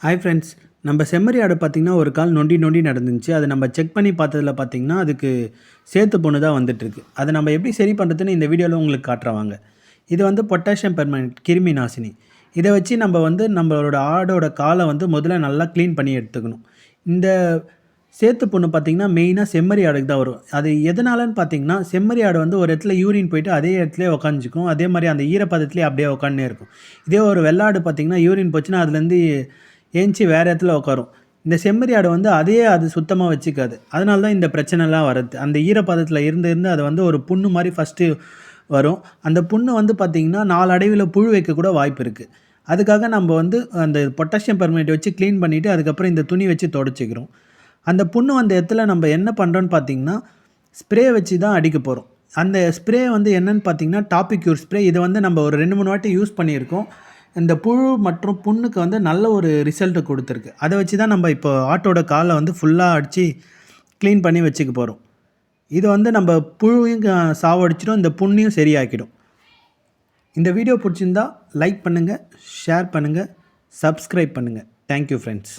Hi friends, நம்ம செம்மறி ஆடு பார்த்திங்கன்னா ஒரு கால் நொண்டி நொண்டி நடந்துச்சு. அதை நம்ம செக் பண்ணி பார்த்ததுல பார்த்திங்கன்னா அதுக்கு சேத்து புண்ணு தான் வந்துட்டுருக்கு. அதை நம்ம எப்படி சரி பண்ணுறதுன்னு இந்த வீடியோவில் உங்களுக்கு காட்டுறவாங்க. இது வந்து பொட்டாசியம் பெர்மனேட் கிருமி நாசினி. இதை வச்சு நம்ம வந்து நம்மளோட ஆடோட காலை வந்து முதல்ல நல்லா க்ளீன் பண்ணி எடுத்துக்கணும். இந்த சேத்து புண்ணு பார்த்திங்கன்னா மெயினாக செம்மறி ஆடுக்கு தான் வரும். அது எதனாலன்னு பார்த்திங்கன்னா செம்மறி ஆடு வந்து ஒரு இடத்துல யூரின் போயிட்டு அதே இடத்துலேயே உக்காந்துக்கும். அதே மாதிரி அந்த ஈரப்பதத்துலேயே அப்படியே உட்காந்துனே இருக்கும். இதே ஒரு வெள்ளாடு பார்த்திங்கன்னா யூரின் போச்சுன்னா அதுலேருந்து ஏஞ்சி வேறு இடத்துல உட்காரும். இந்த செம்மறி ஆடு வந்து அதையே அது சுத்தமாக வச்சுக்காது. அதனால தான் இந்த பிரச்சனைலாம் வருது. அந்த ஈரப்பதத்தில் இருந்து இருந்து அது வந்து ஒரு புண்ணு மாதிரி ஃபஸ்ட்டு வரும். அந்த புண்ணு வந்து பார்த்திங்கன்னா நாளடைவில் புழு வைக்க கூட வாய்ப்பு இருக்குது. அதுக்காக நம்ம வந்து அந்த பொட்டாசியம் பெர்மனேட் வச்சு க்ளீன் பண்ணிவிட்டு அதுக்கப்புறம் இந்த துணி வச்சு தொடச்சிக்கிறோம். அந்த புண்ணு வந்த இடத்துல நம்ம என்ன பண்ணுறோன்னு பார்த்திங்கன்னா ஸ்ப்ரே வச்சு தான் அடிக்க போகிறோம். அந்த ஸ்ப்ரே வந்து என்னென்னு பார்த்திங்கன்னா டாபிக்யூர் ஸ்ப்ரே. இதை வந்து நம்ம ஒரு 2-3 வாட்டி யூஸ் பண்ணியிருக்கோம். இந்த புழு மற்றும் புண்ணுக்கு வந்து நல்ல ஒரு ரிசல்ட்டு கொடுத்துருக்கு. அதை வச்சு தான் நம்ம இப்போ ஆட்டோட காலை வந்து ஃபுல்லாக அடித்து க்ளீன் பண்ணி வச்சுக்க போகிறோம். இது வந்து நம்ம புழுவையும் சாவடிச்சிடும், இந்த புண்ணையும் சரியாக்கிடும். இந்த வீடியோ பிடிச்சிருந்தா லைக் பண்ணுங்கள், ஷேர் பண்ணுங்கள், சப்ஸ்கிரைப் பண்ணுங்கள். Thank you friends.